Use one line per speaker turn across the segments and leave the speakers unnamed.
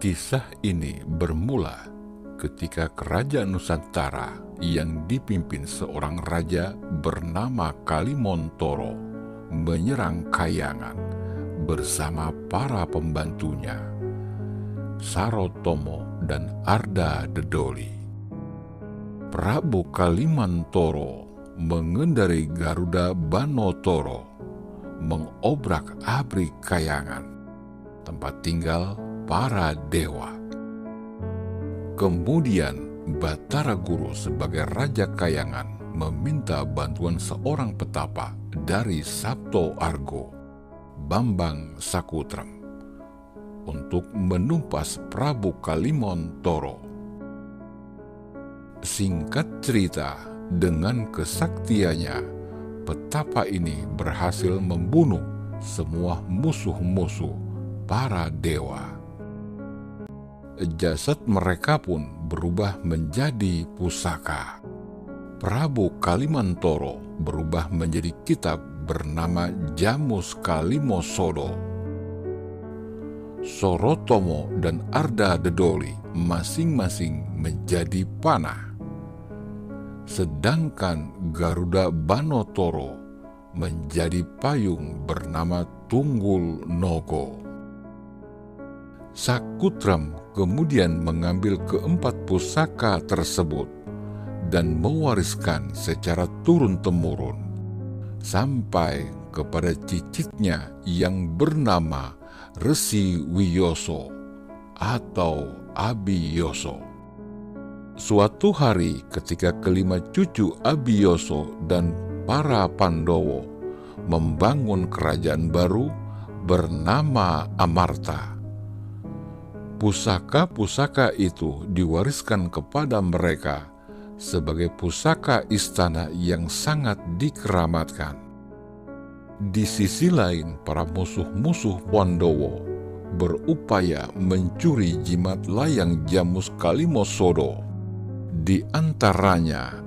Kisah ini bermula ketika kerajaan Nusantara yang dipimpin seorang raja bernama Kalimontoro menyerang Kayangan bersama para pembantunya, Sarotomo dan Arda Dedoli. Prabu Kalimontoro mengendarai Garuda Banotoro mengobrak-abrik Kayangan, tempat tinggal para dewa. Kemudian Batara Guru sebagai Raja Kayangan meminta bantuan seorang petapa dari Sabto Argo, Bambang Sakutrem, untuk menumpas Prabu Kalimontoro. Singkat cerita, dengan kesaktiannya, petapa ini berhasil membunuh semua musuh-musuh para dewa. Jasad mereka pun berubah menjadi pusaka. Prabu Kalimontoro berubah menjadi kitab bernama Jamus Kalimosodo. Sorotomo dan Arda Dedoli masing-masing menjadi panah. Sedangkan Garuda Banotoro menjadi payung bernama Tunggul Nogo. Sakutrem kemudian mengambil keempat pusaka tersebut dan mewariskan secara turun-temurun sampai kepada cicitnya yang bernama Resi Wiyoso atau Abiyoso. Suatu hari ketika kelima cucu Abiyoso dan para Pandowo membangun kerajaan baru bernama Amarta, pusaka-pusaka itu diwariskan kepada mereka sebagai pusaka istana yang sangat dikeramatkan. Di sisi lain, para musuh-musuh Pandowo berupaya mencuri jimat layang Jamus Kalimosodo. Di antaranya,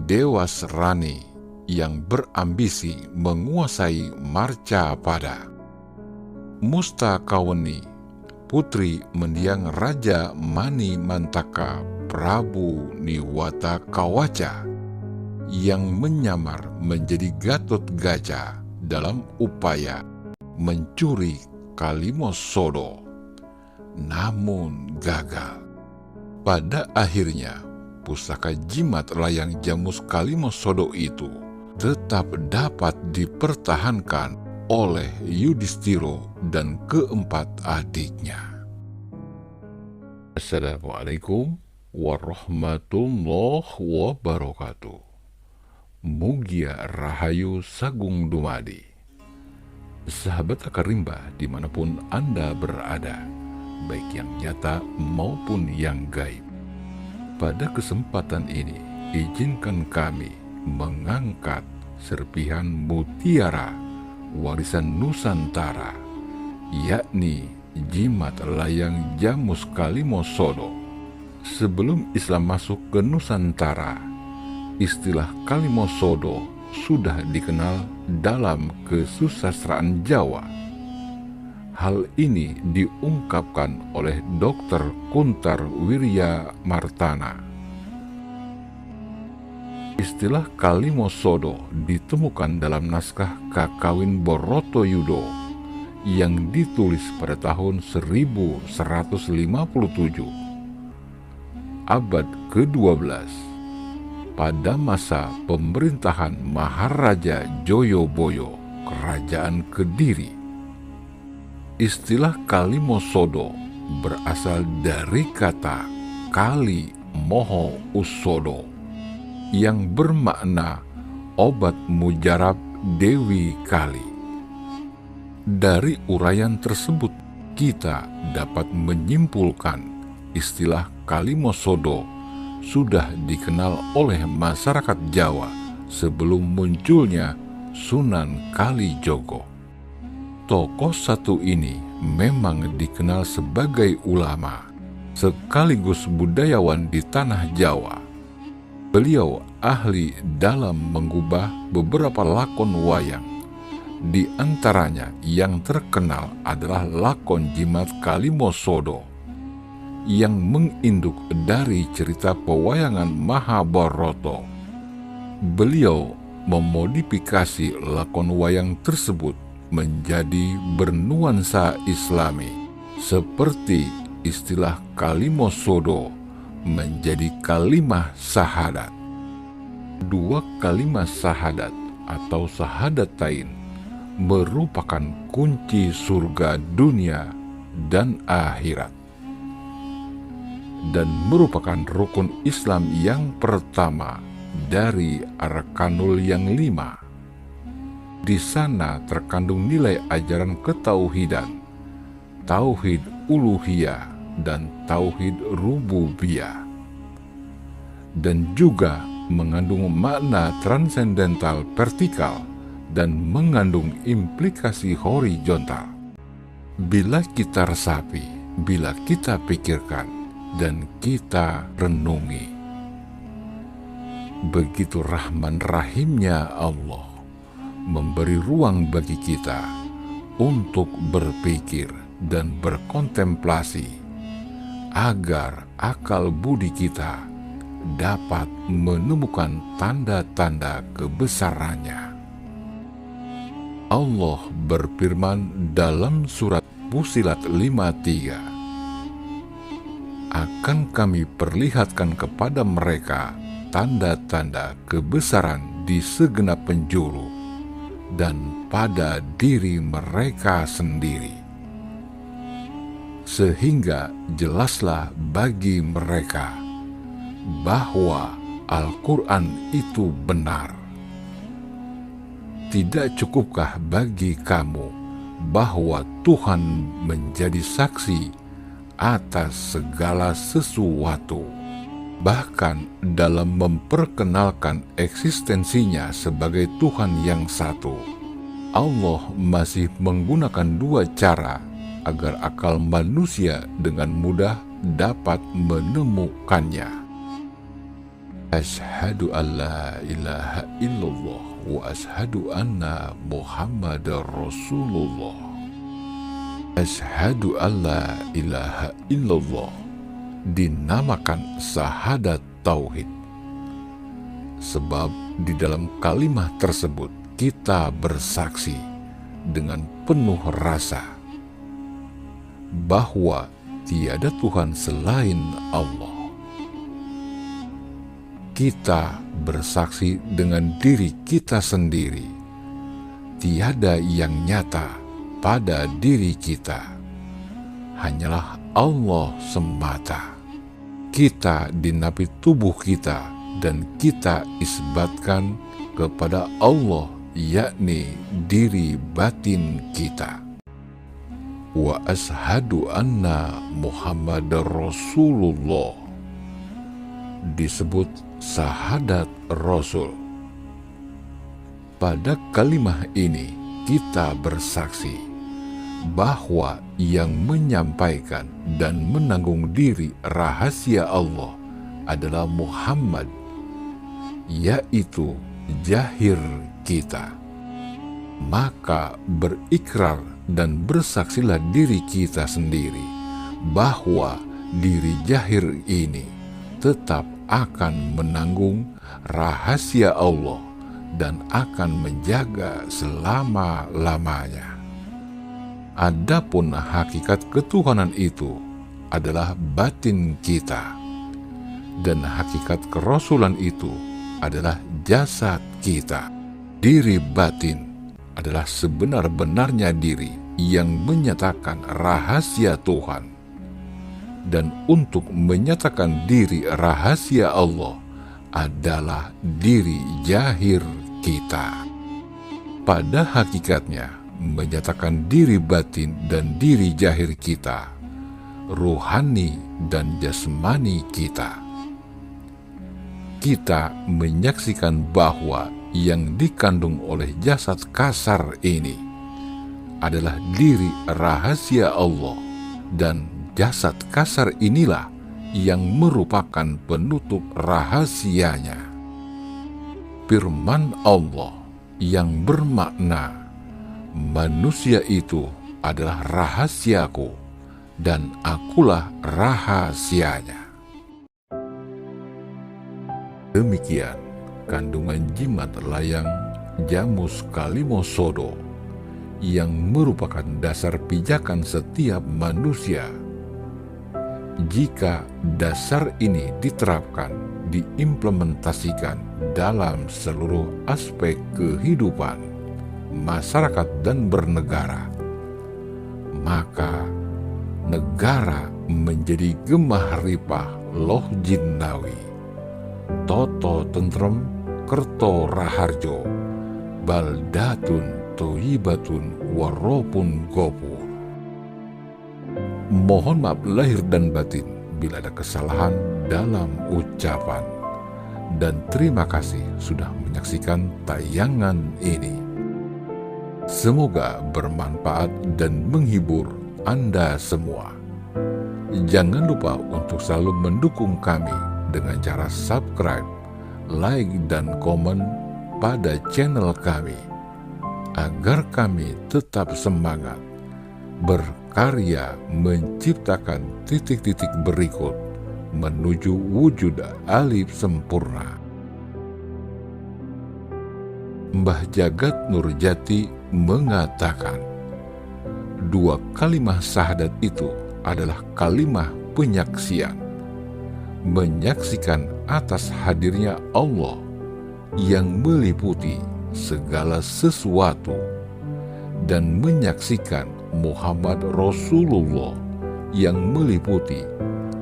Dewa Serani yang berambisi menguasai Marcapada, Mustakaweni, putri mendiang Raja Mani Mantaka Prabu Niwata Kawaca, yang menyamar menjadi Gatot Kaca dalam upaya mencuri Kalimosodo, namun gagal. Pada akhirnya, pusaka jimat layang Jamus Kalimosodo itu tetap dapat dipertahankan oleh Yudhistiro dan keempat adiknya. Assalamualaikum warahmatullahi wabarakatuh. Mugia Rahayu Sagung Dumadi. Sahabat Akarimba dimanapun Anda berada, baik yang nyata maupun yang gaib. Pada kesempatan ini, izinkan kami mengangkat serpihan mutiara warisan Nusantara, yakni jimat layang Jamus Kalimosodo. Sebelum Islam masuk ke Nusantara, istilah Kalimosodo sudah dikenal dalam kesusastraan Jawa. Hal ini diungkapkan oleh Dr. Kuntar Wirya Martana. Istilah Kalimosodo ditemukan dalam naskah Kakawin Borotoyudo yang ditulis pada tahun 1157, abad ke-12, pada masa pemerintahan Maharaja Joyoboyo, Kerajaan Kediri. Istilah Kalimosodo berasal dari kata Kali Moho Usodo, yang bermakna obat mujarab Dewi Kali. Dari uraian tersebut, kita dapat menyimpulkan istilah Kalimosodo sudah dikenal oleh masyarakat Jawa sebelum munculnya Sunan Kalijogo. Tokoh satu ini memang dikenal sebagai ulama sekaligus budayawan di tanah Jawa. Beliau ahli dalam mengubah beberapa lakon wayang. Di antaranya yang terkenal adalah lakon Jimat Kalimosodo yang menginduk dari cerita pewayangan Mahabharata. Beliau memodifikasi lakon wayang tersebut menjadi bernuansa Islami, seperti istilah Kalimosodo menjadi kalimah syahadat. Dua kalimah syahadat atau syahadatain merupakan kunci surga dunia dan akhirat, dan merupakan rukun Islam yang pertama dari arkanul yang 5. Di sana terkandung nilai ajaran ketauhidan, tauhid uluhiyah dan tauhid rububiyah, dan juga mengandung makna transendental vertikal dan mengandung implikasi horizontal. Bila kita resapi, bila kita pikirkan, dan kita renungi, begitu rahman rahimnya Allah memberi ruang bagi kita untuk berpikir dan berkontemplasi agar akal budi kita dapat menemukan tanda-tanda kebesarannya. Allah berfirman dalam surat Fussilat 5:3, akan kami perlihatkan kepada mereka tanda-tanda kebesaran di segenap penjuru dan pada diri mereka sendiri, sehingga jelaslah bagi mereka bahwa Al-Quran itu benar. Tidak cukupkah bagi kamu bahwa Tuhan menjadi saksi atas segala sesuatu, bahkan dalam memperkenalkan eksistensinya sebagai Tuhan yang satu? Allah masih menggunakan dua cara agar akal manusia dengan mudah dapat menemukannya. Asyhadu an la ilaha illallah wa asyhadu anna Muhammadar Rasulullah. Asyhadu an la ilaha illallah dinamakan syahadat tauhid, sebab di dalam kalimat tersebut kita bersaksi dengan penuh rasa bahwa tiada Tuhan selain Allah. Kita bersaksi dengan diri kita sendiri, tiada yang nyata pada diri kita, hanyalah Allah semata. Kita dinapi tubuh kita dan kita isbatkan kepada Allah, yakni diri batin kita. Wa ashadu anna Muhammadar Rasulullah disebut syahadat Rasul. Pada kalimah ini kita bersaksi bahwa yang menyampaikan dan menanggung diri rahasia Allah adalah Muhammad, yaitu jahir kita. Maka berikrar dan bersaksilah diri kita sendiri bahwa diri jahir ini tetap akan menanggung rahasia Allah dan akan menjaga selama-lamanya. Adapun hakikat ketuhanan itu adalah batin kita, dan hakikat kerasulan itu adalah jasad kita. Diri batin adalah sebenar-benarnya diri yang menyatakan rahasia Tuhan. Dan untuk menyatakan diri rahasia Allah adalah diri jahir kita. Pada hakikatnya, menyatakan diri batin dan diri jahir kita, ruhani dan jasmani kita. kita menyaksikan bahwa yang dikandung oleh jasad kasar ini adalah diri rahasia Allah, dan jasad kasar inilah yang merupakan penutup rahasianya. Firman Allah yang bermakna, manusia itu adalah rahasiaku dan akulah rahasianya. Demikian kandungan jimat layang Janus Kalimosodo yang merupakan dasar pijakan setiap manusia. Jika dasar ini diterapkan, diimplementasikan dalam seluruh aspek kehidupan, masyarakat dan bernegara, maka negara menjadi gemah ripah loh jinnawi, toto tentrem kerto raharjo, baldatun toyibatun warropun gopur. Mohon maaf lahir dan batin bila ada kesalahan dalam ucapan, dan terima kasih sudah menyaksikan tayangan ini. Semoga bermanfaat dan menghibur Anda semua. Jangan lupa untuk selalu mendukung kami dengan cara subscribe, like, dan komen pada channel kami, agar kami tetap semangat berkarya menciptakan titik-titik berikut menuju wujud alif sempurna. Mbah Jagat Nurjati mengatakan, dua kalimah syahadat itu adalah kalimah penyaksian, menyaksikan atas hadirnya Allah yang meliputi segala sesuatu, dan menyaksikan Muhammad Rasulullah yang meliputi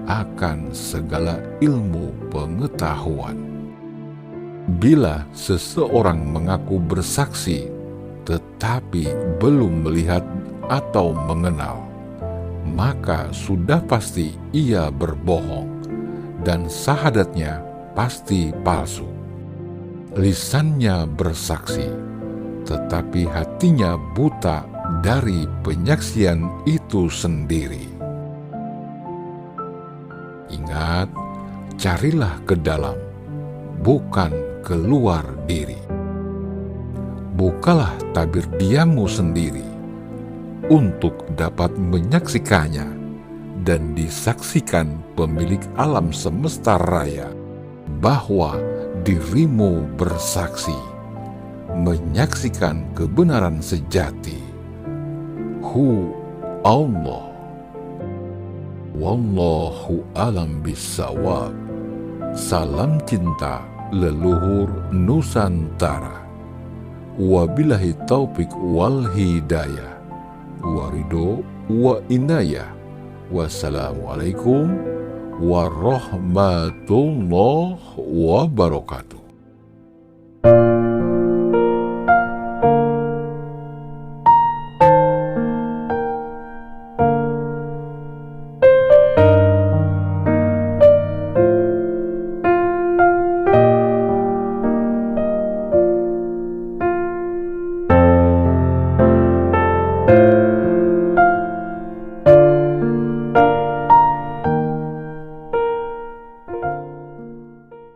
akan segala ilmu pengetahuan. Bila seseorang mengaku bersaksi tetapi belum melihat atau mengenal, maka sudah pasti ia berbohong dan syahadatnya pasti palsu. Lisannya bersaksi, tetapi hatinya buta dari penyaksian itu sendiri. Ingat, carilah ke dalam, bukan keluar diri. Bukalah tabir diammu sendiri untuk dapat menyaksikannya dan disaksikan pemilik alam semesta raya bahwa dirimu bersaksi, menyaksikan kebenaran sejati. Allah. Wallahu alam bisawab. Salam cinta leluhur Nusantara. Wabillahi taufik wal hidayah, warido wa inayah. Wassalamualaikum warahmatullahi wabarakatuh.